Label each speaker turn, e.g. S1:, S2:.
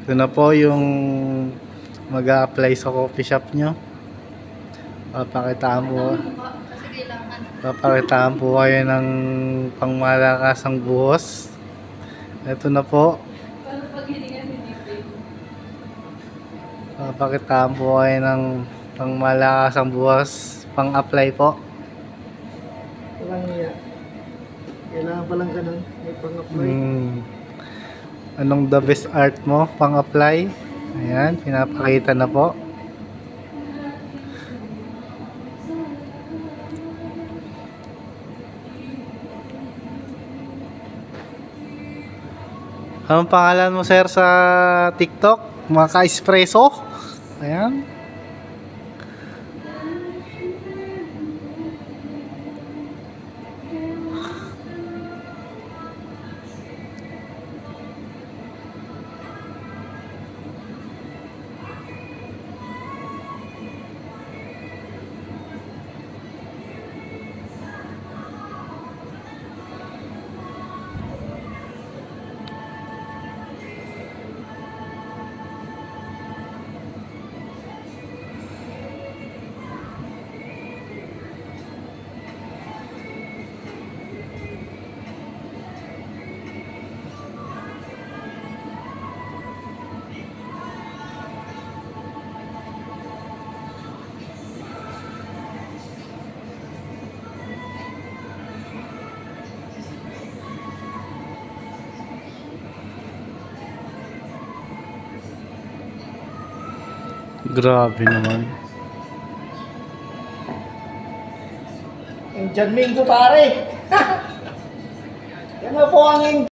S1: Ito na po yung mag-a-apply sa coffee shop nyo. Papakitaan po kayo ng pangmalakasang buhos. Ito na po. Papakitaan po kayo ng pangmalakasang buhos. Pang-apply po.
S2: Walang iya. Kailangan palang ganun. May pang-apply.
S1: Anong the best art mo? Pang-apply. Ayan, pinapakita na po. Anong pangalan mo, sir, sa TikTok? Maka Espresso? Ayan. Grabe naman.
S2: Indian Mingo pare. Yan na po ang